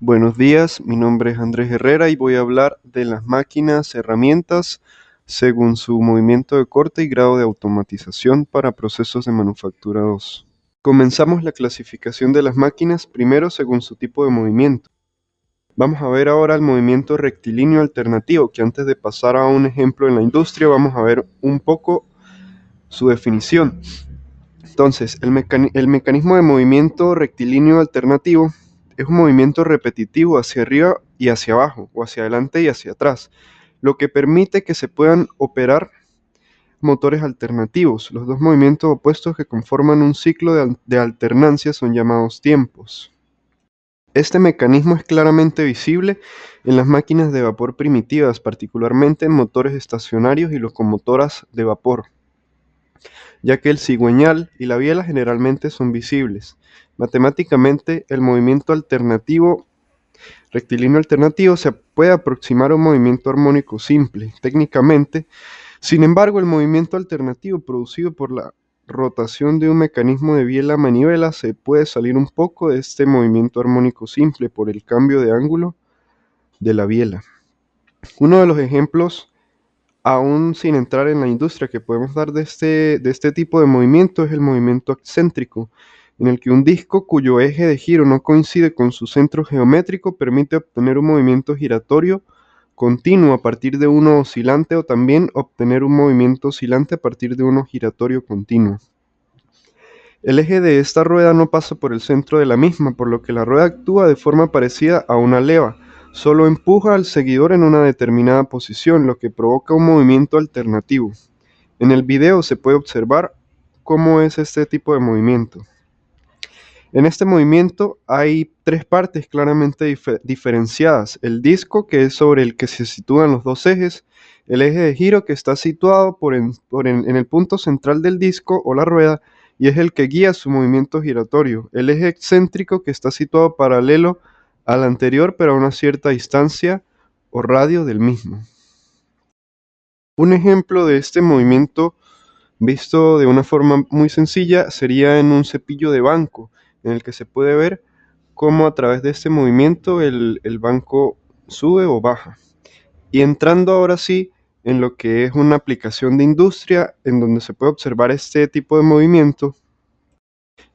Buenos días, mi nombre es Andrés Herrera y voy a hablar de las máquinas, herramientas según su movimiento de corte y grado de automatización para procesos de manufactura 2. Comenzamos la clasificación de las máquinas primero según su tipo de movimiento. Vamos a ver ahora el movimiento rectilíneo alternativo, que antes de pasar a un ejemplo en la industria vamos a ver un poco su definición. Entonces, el mecanismo de movimiento rectilíneo alternativo es un movimiento repetitivo hacia arriba y hacia abajo, o hacia adelante y hacia atrás, lo que permite que se puedan operar motores alternativos. Los dos movimientos opuestos que conforman un ciclo de alternancia son llamados tiempos. Este mecanismo es claramente visible en las máquinas de vapor primitivas, particularmente en motores estacionarios y locomotoras de vapor, ya que el cigüeñal y la biela generalmente son visibles. Matemáticamente, el movimiento rectilíneo alternativo se puede aproximar a un movimiento armónico simple, técnicamente. Sin embargo, el movimiento alternativo producido por la rotación de un mecanismo de biela-manivela se puede salir un poco de este movimiento armónico simple por el cambio de ángulo de la biela. Uno de los ejemplos, aún sin entrar en la industria, que podemos dar de este tipo de movimiento es el movimiento excéntrico, en el que un disco cuyo eje de giro no coincide con su centro geométrico permite obtener un movimiento giratorio continuo a partir de uno oscilante o también obtener un movimiento oscilante a partir de uno giratorio continuo. El eje de esta rueda no pasa por el centro de la misma, por lo que la rueda actúa de forma parecida a una leva. Solo empuja al seguidor en una determinada posición, lo que provoca un movimiento alternativo. En el video se puede observar cómo es este tipo de movimiento. En este movimiento hay tres partes claramente diferenciadas. El disco, que es sobre el que se sitúan los dos ejes. El eje de giro, que está situado en el punto central del disco o la rueda, y es el que guía su movimiento giratorio. El eje excéntrico, que está situado paralelo al anterior, pero a una cierta distancia o radio del mismo. Un ejemplo de este movimiento visto de una forma muy sencilla sería en un cepillo de banco, en el que se puede ver cómo a través de este movimiento el banco sube o baja. Y entrando ahora sí en lo que es una aplicación de industria en donde se puede observar este tipo de movimiento,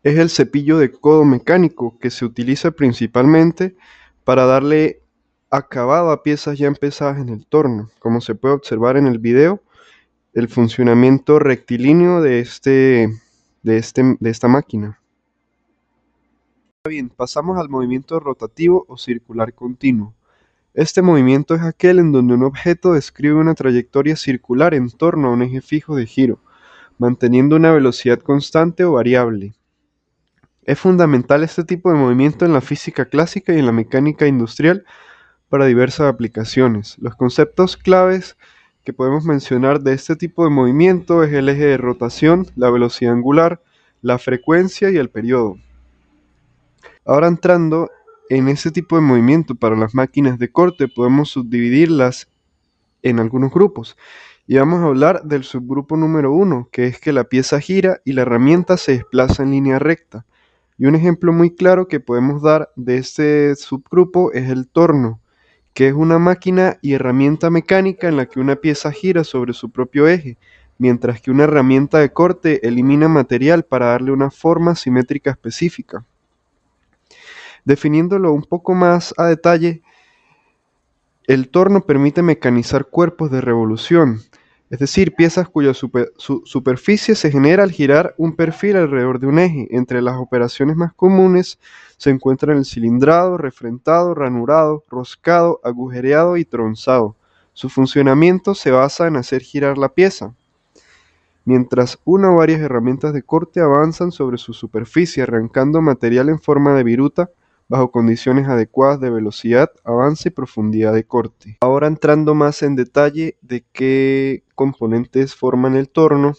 es el cepillo de codo mecánico, que se utiliza principalmente para darle acabado a piezas ya empezadas en el torno. Como se puede observar en el video, el funcionamiento rectilíneo de esta máquina. Bien, pasamos al movimiento rotativo o circular continuo. Este movimiento es aquel en donde un objeto describe una trayectoria circular en torno a un eje fijo de giro, manteniendo una velocidad constante o variable. Es fundamental este tipo de movimiento en la física clásica y en la mecánica industrial para diversas aplicaciones. Los conceptos claves que podemos mencionar de este tipo de movimiento es el eje de rotación, la velocidad angular, la frecuencia y el periodo. Ahora entrando en este tipo de movimiento para las máquinas de corte, podemos subdividirlas en algunos grupos. Y vamos a hablar del subgrupo número 1, que es que la pieza gira y la herramienta se desplaza en línea recta. Y un ejemplo muy claro que podemos dar de este subgrupo es el torno, que es una máquina y herramienta mecánica en la que una pieza gira sobre su propio eje, mientras que una herramienta de corte elimina material para darle una forma simétrica específica. Definiéndolo un poco más a detalle, el torno permite mecanizar cuerpos de revolución, es decir, piezas cuya superficie se genera al girar un perfil alrededor de un eje. Entre las operaciones más comunes se encuentran el cilindrado, refrentado, ranurado, roscado, agujereado y tronzado. Su funcionamiento se basa en hacer girar la pieza, mientras una o varias herramientas de corte avanzan sobre su superficie, arrancando material en forma de viruta bajo condiciones adecuadas de velocidad, avance y profundidad de corte. Ahora entrando más en detalle de qué componentes forman el torno,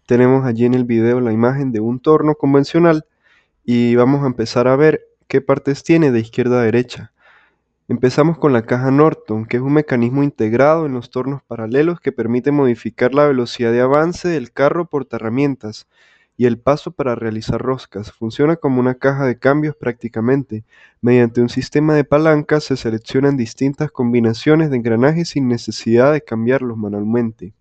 tenemos allí en el video la imagen de un torno convencional y vamos a empezar a ver qué partes tiene de izquierda a derecha. Empezamos con la caja Norton, que es un mecanismo integrado en los tornos paralelos que permite modificar la velocidad de avance del carro portaherramientas y el paso para realizar roscas. Funciona como una caja de cambios prácticamente. Mediante un sistema de palancas se seleccionan distintas combinaciones de engranajes sin necesidad de cambiarlos manualmente.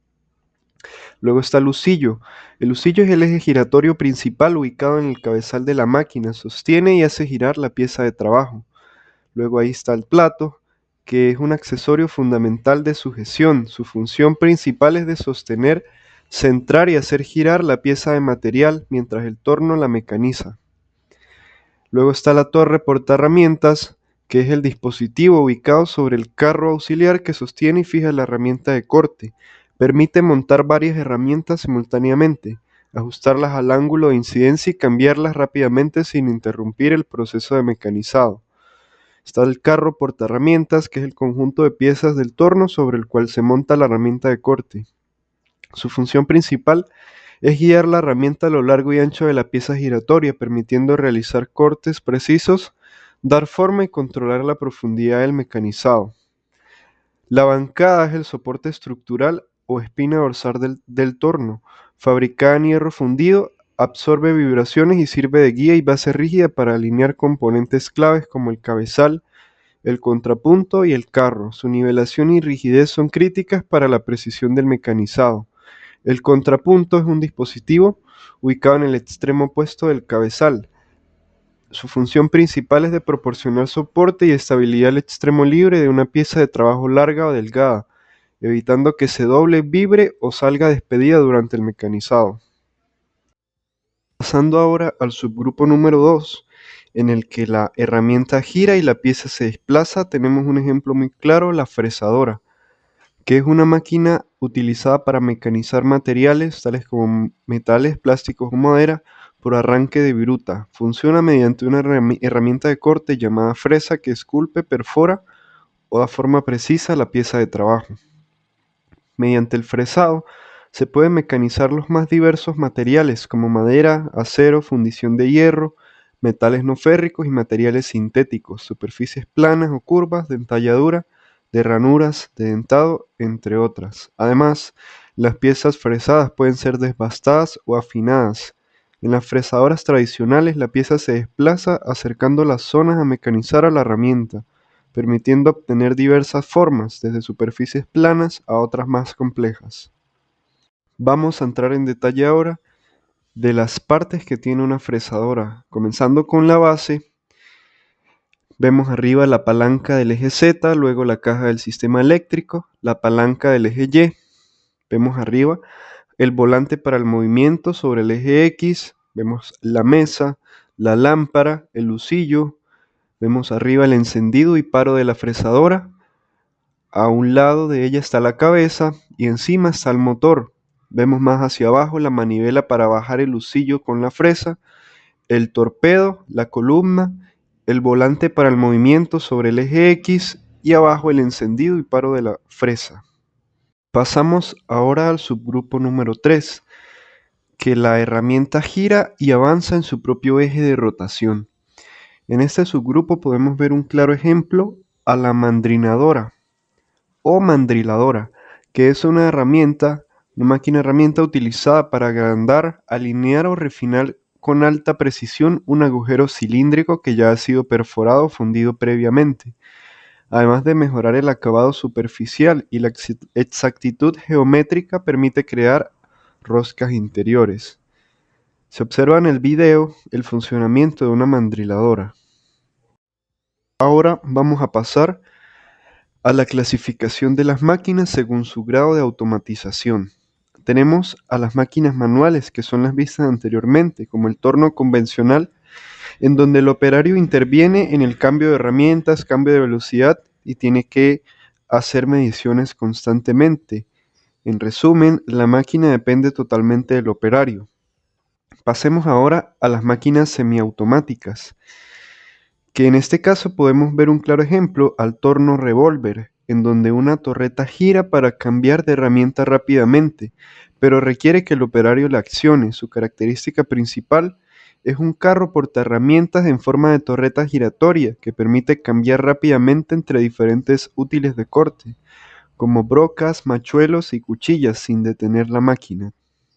Luego está el husillo. El husillo es el eje giratorio principal ubicado en el cabezal de la máquina. Sostiene y hace girar la pieza de trabajo. Luego ahí está el plato, que es un accesorio fundamental de sujeción. Su función principal es de sostener, centrar y hacer girar la pieza de material mientras el torno la mecaniza. Luego está la torre portaherramientas, que es el dispositivo ubicado sobre el carro auxiliar que sostiene y fija la herramienta de corte. Permite montar varias herramientas simultáneamente, ajustarlas al ángulo de incidencia y cambiarlas rápidamente sin interrumpir el proceso de mecanizado. Está el carro portaherramientas, que es el conjunto de piezas del torno sobre el cual se monta la herramienta de corte. Su función principal es guiar la herramienta a lo largo y ancho de la pieza giratoria, permitiendo realizar cortes precisos, dar forma y controlar la profundidad del mecanizado. La bancada es el soporte estructural o espina dorsal del torno, fabricada en hierro fundido, absorbe vibraciones y sirve de guía y base rígida para alinear componentes claves como el cabezal, el contrapunto y el carro. Su nivelación y rigidez son críticas para la precisión del mecanizado. El contrapunto es un dispositivo ubicado en el extremo opuesto del cabezal. Su función principal es de proporcionar soporte y estabilidad al extremo libre de una pieza de trabajo larga o delgada, evitando que se doble, vibre o salga despedida durante el mecanizado. Pasando ahora al subgrupo número 2, en el que la herramienta gira y la pieza se desplaza, tenemos un ejemplo muy claro, la fresadora, que es una máquina utilizada para mecanizar materiales tales como metales, plásticos o madera por arranque de viruta. Funciona mediante una herramienta de corte llamada fresa que esculpe, perfora o da forma precisa a la pieza de trabajo. Mediante el fresado se pueden mecanizar los más diversos materiales como madera, acero, fundición de hierro, metales no férricos y materiales sintéticos, superficies planas o curvas de entalladura, de ranuras, de dentado, entre otras. Además, las piezas fresadas pueden ser desbastadas o afinadas. En las fresadoras tradicionales la pieza se desplaza acercando las zonas a mecanizar a la herramienta, permitiendo obtener diversas formas, desde superficies planas a otras más complejas. Vamos a entrar en detalle ahora de las partes que tiene una fresadora. Comenzando con la base, vemos arriba la palanca del eje Z, luego la caja del sistema eléctrico, la palanca del eje Y. Vemos arriba el volante para el movimiento sobre el eje X, vemos la mesa, la lámpara, el husillo, vemos arriba el encendido y paro de la fresadora. A un lado de ella está la cabeza y encima está el motor. Vemos más hacia abajo la manivela para bajar el husillo con la fresa, el torpedo, la columna, el volante para el movimiento sobre el eje X y abajo el encendido y paro de la fresa. Pasamos ahora al subgrupo número 3, que la herramienta gira y avanza en su propio eje de rotación. En este subgrupo podemos ver un claro ejemplo a la mandrinadora o mandriladora, que es una máquina herramienta utilizada para agrandar, alinear o refinar con alta precisión un agujero cilíndrico que ya ha sido perforado o fundido previamente, además de mejorar el acabado superficial y la exactitud geométrica permite crear roscas interiores. Se observa en el video el funcionamiento de una mandriladora. Ahora vamos a pasar a la clasificación de las máquinas según su grado de automatización. Tenemos a las máquinas manuales, que son las vistas anteriormente, como el torno convencional, en donde el operario interviene en el cambio de herramientas, cambio de velocidad y tiene que hacer mediciones constantemente. En resumen, la máquina depende totalmente del operario. Pasemos ahora a las máquinas semiautomáticas, que en este caso podemos ver un claro ejemplo al torno revólver, en donde una torreta gira para cambiar de herramienta rápidamente, pero requiere que el operario la accione. Su característica principal es un carro portaherramientas en forma de torreta giratoria que permite cambiar rápidamente entre diferentes útiles de corte, como brocas, machuelos y cuchillas sin detener la máquina,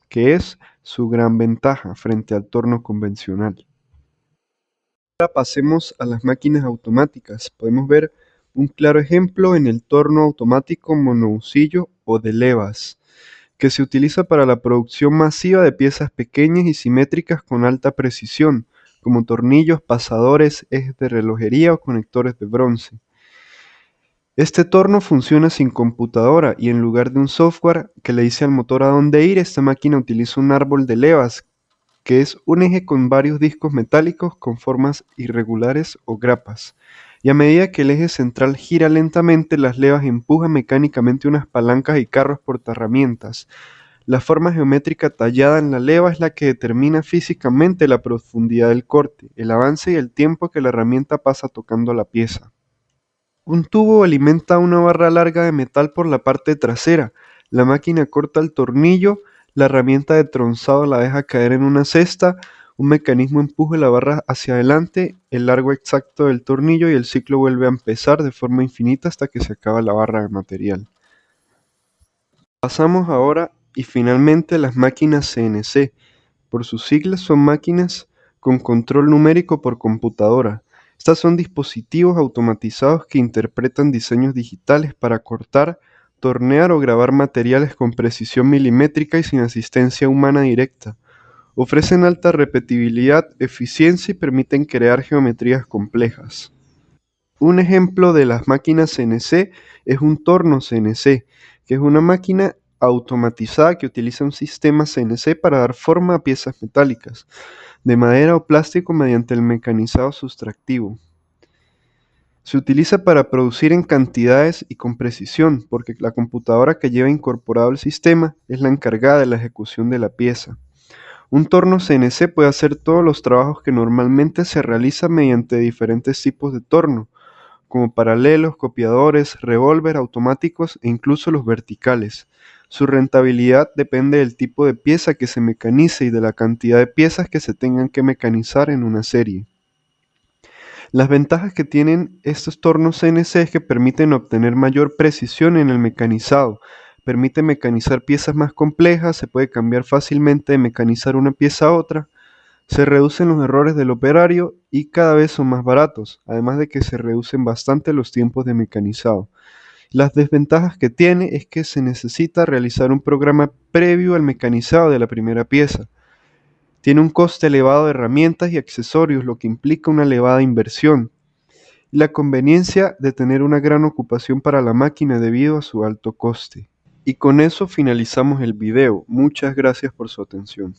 que es su gran ventaja frente al torno convencional. Ahora pasemos a las máquinas automáticas. Podemos ver un claro ejemplo en el torno automático monousillo o de levas, que se utiliza para la producción masiva de piezas pequeñas y simétricas con alta precisión, como tornillos, pasadores, ejes de relojería o conectores de bronce. Este torno funciona sin computadora y en lugar de un software que le dice al motor a dónde ir, esta máquina utiliza un árbol de levas, que es un eje con varios discos metálicos con formas irregulares o grapas. Y a medida que el eje central gira lentamente, las levas empujan mecánicamente unas palancas y carros portaherramientas. La forma geométrica tallada en la leva es la que determina físicamente la profundidad del corte, el avance y el tiempo que la herramienta pasa tocando la pieza. Un tubo alimenta una barra larga de metal por la parte trasera. La máquina corta el tornillo, la herramienta de tronzado la deja caer en una cesta, un mecanismo empuja la barra hacia adelante, el largo exacto del tornillo y el ciclo vuelve a empezar de forma infinita hasta que se acaba la barra de material. Pasamos ahora y finalmente a las máquinas CNC. Por sus siglas son máquinas con control numérico por computadora. Estas son dispositivos automatizados que interpretan diseños digitales para cortar, tornear o grabar materiales con precisión milimétrica y sin asistencia humana directa. Ofrecen alta repetibilidad, eficiencia y permiten crear geometrías complejas. Un ejemplo de las máquinas CNC es un torno CNC, que es una máquina automatizada que utiliza un sistema CNC para dar forma a piezas metálicas, de madera o plástico mediante el mecanizado sustractivo. Se utiliza para producir en cantidades y con precisión, porque la computadora que lleva incorporado el sistema es la encargada de la ejecución de la pieza. Un torno CNC puede hacer todos los trabajos que normalmente se realizan mediante diferentes tipos de torno, como paralelos, copiadores, revólver, automáticos e incluso los verticales. Su rentabilidad depende del tipo de pieza que se mecanice y de la cantidad de piezas que se tengan que mecanizar en una serie. Las ventajas que tienen estos tornos CNC es que permiten obtener mayor precisión en el mecanizado, permite mecanizar piezas más complejas, se puede cambiar fácilmente de mecanizar una pieza a otra, se reducen los errores del operario y cada vez son más baratos, además de que se reducen bastante los tiempos de mecanizado. Las desventajas que tiene es que se necesita realizar un programa previo al mecanizado de la primera pieza. Tiene un coste elevado de herramientas y accesorios, lo que implica una elevada inversión. Y la conveniencia de tener una gran ocupación para la máquina debido a su alto coste. Y con eso finalizamos el video. Muchas gracias por su atención.